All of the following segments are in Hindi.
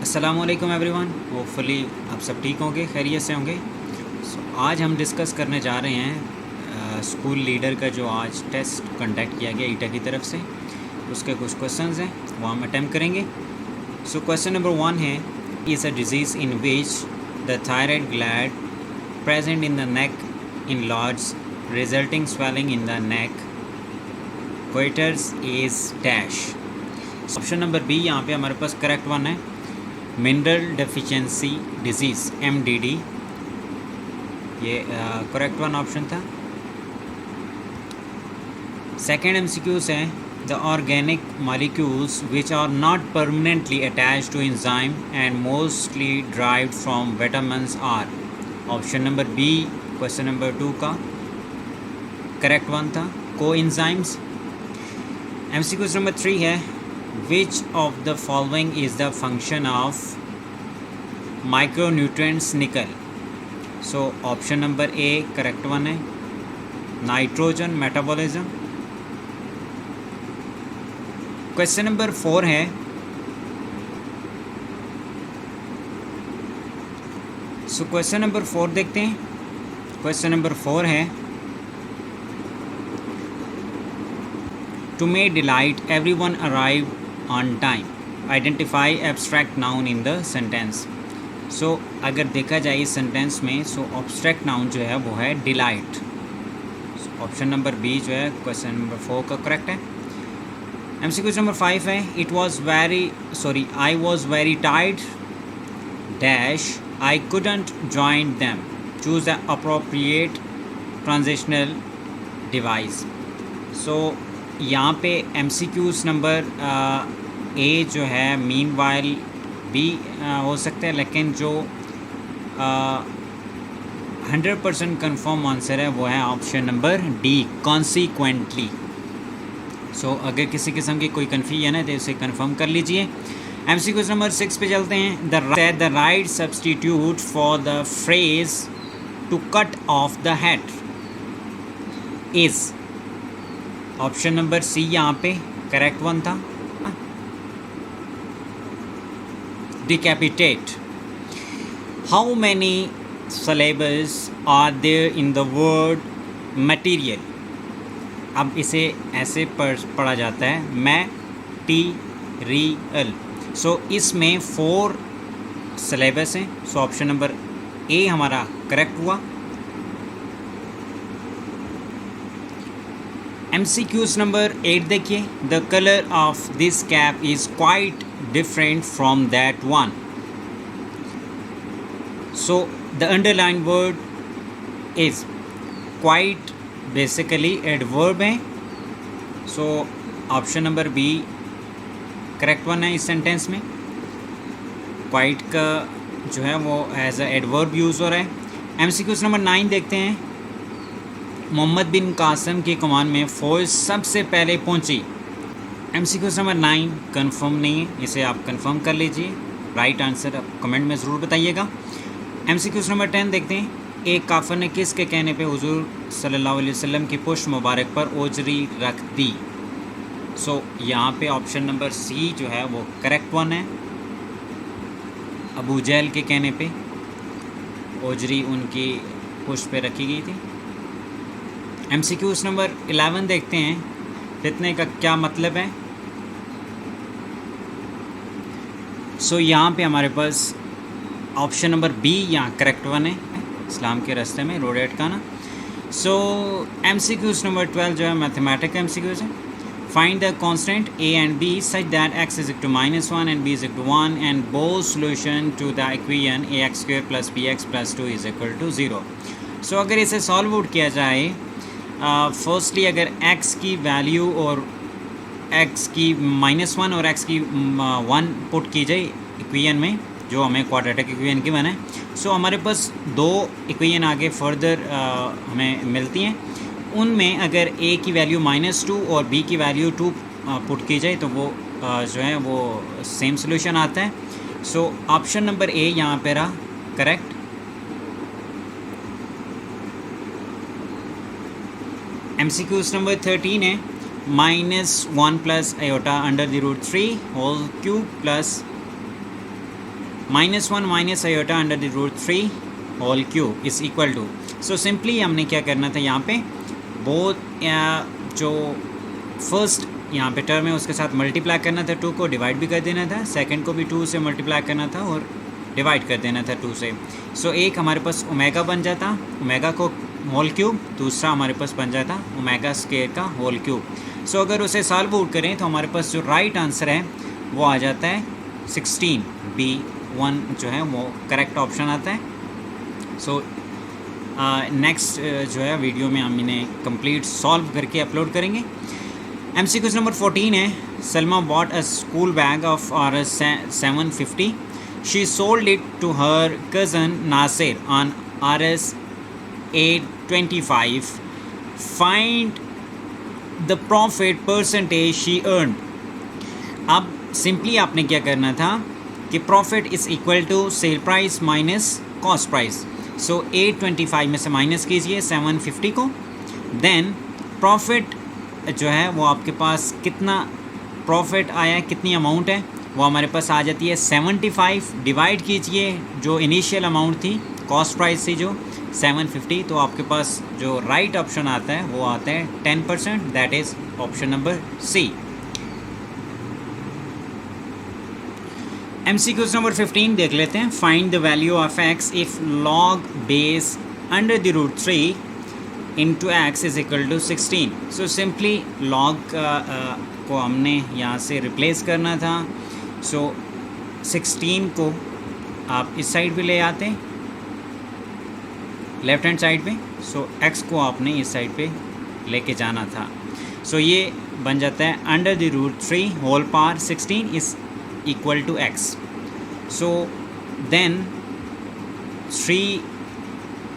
अस्सलामुअलैकुम एवरीवन, होपफुली आप सब ठीक होंगे, खैरियत से होंगे। आज हम डिस्कस करने जा रहे हैं स्कूल लीडर का जो आज टेस्ट कंडक्ट किया गया ईटा की तरफ से, उसके कुछ क्वेश्चंस हैं वो हम अटैम्प्ट करेंगे। सो क्वेश्चन नंबर 1 है, is a disease in which the thyroid gland present in the neck in large resulting swelling in the neck goitres is dash. Option number B यहाँ पे हमारे पास करेक्ट वन है, मिनरल डेफिशिएंसी डिजीज़ MDD, ये करेक्ट वन ऑप्शन था। सेकेंड MCQs है, the organic molecules which are not permanently attached to enzyme and mostly derived from vitamins are. Option number B question number 2 का करेक्ट वन था, कोएंजाइम्स। MCQs नंबर 3 है, which of the following is the function of micronutrients nickel? So option number A correct one है, नाइट्रोजन मेटाबॉलिज्म। क्वेश्चन नंबर 4 है, सो क्वेश्चन नंबर 4 देखते हैं। क्वेश्चन नंबर 4 है, to may delight everyone arrived on time, identify abstract noun in the sentence। so अगर देखा जाए इस सेंटेंस में, सो abstract noun जो है वो है delight। ऑप्शन नंबर बी जो है क्वेश्चन नंबर 4 का करेक्ट है। MCQ नंबर 5 है, I was very tired dash I couldn't join them, choose the appropriate transitional device। so यहाँ पे MCQs नंबर ए जो है मीन वाइल भी हो सकता है, लेकिन जो 100% कन्फर्म आंसर है वो है ऑप्शन नंबर डी, कॉन्सिक्वेंटली। सो अगर किसी किस्म की कोई कन्फ्यूजन है तो इसे कन्फर्म कर लीजिए। MCQs नंबर 6 पे चलते हैं। The right substitute for the phrase to cut off the head is. Option number C यहाँ पे करेक्ट वन था, decapitate. How many syllables are there in the word material? अब इसे ऐसे पढ़ा जाता है, मैटीरियल। सो इसमें 4 syllables हैं। सो ऑप्शन नंबर ए हमारा करेक्ट हुआ। MCQs नंबर 8 देखिए, the colour of this cap is quite different from that one. So the underline word is quite, basically adverb है। So option number B correct one है इस सेंटेंस में। क्वाइट का जो है वो एज अ एडवर्ब यूज़ हो रहा है। MCQs नंबर 9 देखते हैं। मोहम्मद बिन कासिम की कमान में फ़ौज सबसे पहले पहुंची। MCQs नंबर 9 कंफर्म नहीं है, इसे आप कंफर्म कर लीजिए। राइट आंसर आप कमेंट में ज़रूर बताइएगा। MCQs नंबर 10 देखते हैं। एक काफिर ने किसके कहने पे हुजूर सल्लल्लाहु अलैहि वसल्लम की पुष्ट मुबारक पर ओजरी रख दी? सो यहाँ पे ऑप्शन नंबर सी जो है वो करेक्ट वन है, अबू जहल के कहने पे ओजरी उनकी पुष्ट पे रखी गई थी। MCQs नंबर 11 देखते हैं, फितने का क्या मतलब है? सो यहाँ पे हमारे पास ऑप्शन नंबर बी यहाँ करेक्ट वन है, इस्लाम के रास्ते में रोड अटकाना। सो MCQs नंबर 12 जो है मैथमेटिक MCQs है। Find the constant a and b such that x is equal to -1 and b is equal to 1 and both solution to the equation ax² + bx + 2 is equal to 0। सो अगर इसे सॉल्व आउट किया जाए, फर्स्टली अगर x की वैल्यू और x की -1 और x की 1 पुट की जाए इक्वेशन में, जो हमें क्वाड्रेटिक इक्वेशन की बना है। सो हमारे पास 2 इक्वेशन आगे फर्दर हमें मिलती हैं। उनमें अगर a की वैल्यू -2 और b की वैल्यू 2 पुट की जाए तो वो जो है वो सेम सोल्यूशन आता है। सो ऑप्शन नंबर ए यहाँ पे रहा करेक्ट। MCQs नंबर 13 है, -1 + iota √3 whole cube plus -1 minus iota under the root 3 whole cube is equal to. So simply हमने क्या करना था यहाँ पे, बोथ जो फर्स्ट यहाँ पे टर्म है उसके साथ मल्टीप्लाई करना था, 2 को डिवाइड भी कर देना था, सेकंड को भी 2 से मल्टीप्लाई करना था और डिवाइड कर देना था 2 से। सो एक हमारे पास ओमेगा बन जाता, ओमेगा को होल क्यूब, दूसरा हमारे पास बन जाता ओमेगा स्क्वायर का होल क्यूब। सो अगर उसे सॉल्व आउट करें तो हमारे पास जो राइट आंसर है वो आ जाता है 16, B1 जो है वो करेक्ट ऑप्शन आता है। सो नेक्स्ट जो है वीडियो में हम इन्हें कंप्लीट सॉल्व करके अपलोड करेंगे। MCQ नंबर 14 है, Salma bought a school bag of Rs 750. She sold it to her cousin Nasir on Rs 825. Find the profit percentage she earned. अब सिंपली आपने क्या करना था कि profit is equal to sale price minus cost price. So 825 में से माइनस कीजिए 750 को, देन प्रॉफिट जो है वो आपके पास कितना प्रॉफिट आया, कितनी अमाउंट है वो हमारे पास आ जाती है 75, डिवाइड कीजिए जो इनिशियल अमाउंट थी, कॉस्ट प्राइस थी जो 750, तो आपके पास जो राइट ऑप्शन आता है वो आता है 10%, दैट इज़ option number C. MCQ number 15 देख लेते हैं। Find the value of x if log base under the root 3 into x is equal to 16। So simply log को हमने यहाँ से रिप्लेस करना था। सो 16 को आप इस साइड पे ले आते हैं, लेफ्ट हैंड साइड पे। सो x को आपने इस साइड पे लेके जाना था। सो ये बन जाता है under the root 3 whole power 16 is equal to x। So then 3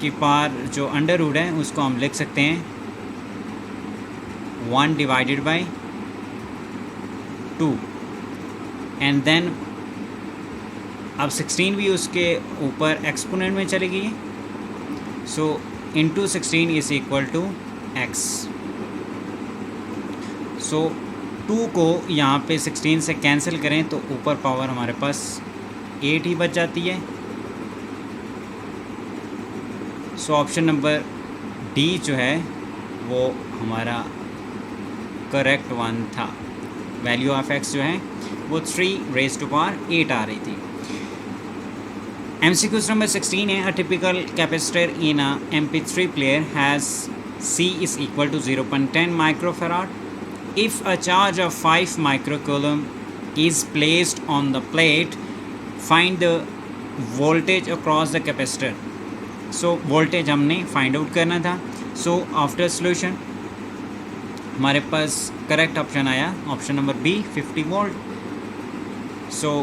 की पावर जो अंडर रूट है उसको हम लिख सकते हैं 1 डिवाइडेड बाई 2, एंड देन अब 16 भी उसके ऊपर एक्सपोनेंट में चली गई है। So into 16 is equal to x। So 2 को यहाँ पे 16 से कैंसिल करें तो ऊपर पावर हमारे पास 8 ही बच जाती है। सो ऑप्शन नंबर डी जो है वो हमारा करेक्ट वन था। वैल्यू ऑफ x जो है वो 3 रेज़ टू पावर 8 आ रही थी। MCQ नंबर 16 है, a typical capacitor in a MP3 player has C is equal to 0.10 microfarad. If a charge of 5 microcoulomb is placed on the plate, find the voltage across the capacitor. So voltage हमने find out करना था। So after solution हमारे पास करेक्ट ऑप्शन आया option number B 50 volt. So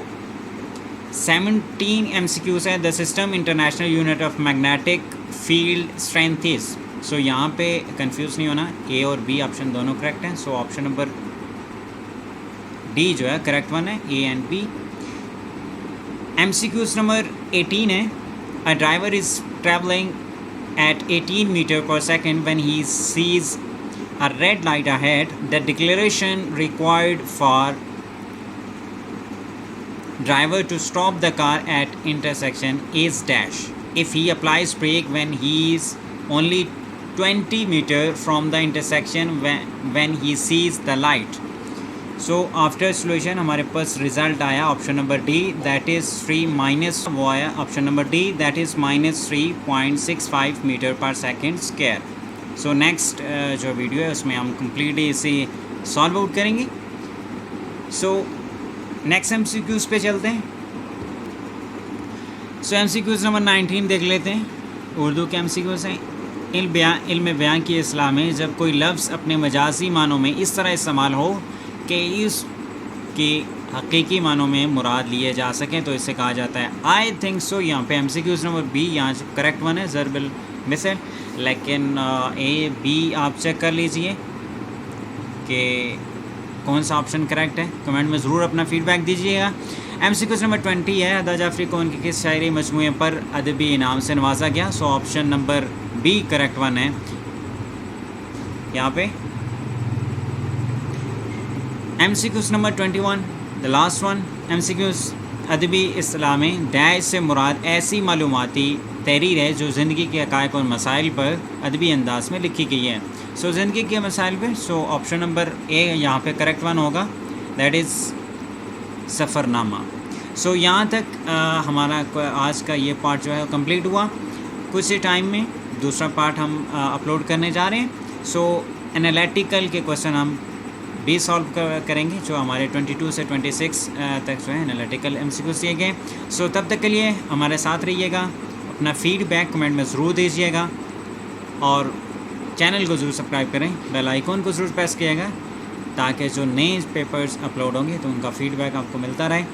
17 MCQs है, the system international unit of magnetic field strength is. So यहाँ पे कंफ्यूज नहीं होना, ए और बी ऑप्शन दोनों करेक्ट हैं। सो ऑप्शन नंबर डी जो है करेक्ट वन है, A and B. MCQs number 18 है, a driver is travelling at 18 meter per second when he sees a red light ahead. The declaration required for driver to stop the car at intersection is dash. If he applies brake when he is only 20 meter from the intersection when he sees the light. So after solution हमारे पास रिज़ल्ट आया option number D, that is 3 minus वो आया option number D, that is -3.65 metre पर सेकेंड स्क्वायर। सो नेक्स्ट जो वीडियो है उसमें हम कम्प्लीटली इसे सॉल्व आउट करेंगे। सो नेक्स्ट MCQs पे चलते हैं। सो MCQs नंबर 19 देख लेते हैं। उर्दू के MCQs हैं। इल्म बयान की इस्लाह में जब कोई लफ्ज़ अपने मजाजी मानों में इस तरह इस्तेमाल हो कि इसके हकीकी मानों में मुराद लिए जा सकें तो इसे कहा जाता है आई थिंक सो। यहाँ पे MCQs नंबर बी यहाँ करेक्ट वन है, ज़रबिल मिसल, लेकिन ए बी आप चेक कर लीजिए कि कौन सा ऑप्शन करेक्ट है। कमेंट में ज़रूर अपना फीडबैक दीजिएगा। MCQs नंबर 20 है, अदा जाफरी को उनके किस शायरी मजमूए पर अदबी इनाम से नवाजा गया। So option number B correct one है यहाँ पे। MCQs number 21 the last one, MCQs अदबी इस्तिलाह में डैश से मुराद ऐसी मालूमाती तहरीर है जो ज़िंदगी के हक़ाइक़ और मसाइल पर अदबी अंदाज में लिखी गई है। सो ज़िंदगी के मसाइल पे, सो ऑप्शन नंबर ए यहाँ पे करेक्ट वन होगा, दैट इज़ सफ़रनामा। सो यहाँ तक हमारा आज का ये पार्ट जो है कंप्लीट हुआ। कुछ ही टाइम में दूसरा पार्ट हम अपलोड करने जा रहे हैं। सो एनालिटिकल के क्वेश्चन हम भी सॉल्व करेंगे, जो हमारे 22 से 26 तक जो है एनालिटिकल MCQs दिए गए। सो तब तक के लिए हमारे साथ रहिएगा, अपना फीडबैक कमेंट में ज़रूर दीजिएगा और चैनल को ज़रूर सब्सक्राइब करें, बेल आइकॉन को ज़रूर प्रेस कीजिएगा ताकि जो नए पेपर्स अपलोड होंगे तो उनका फ़ीडबैक आपको मिलता रहे।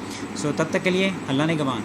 सो तब तक के लिए अल्लाह निगहबान।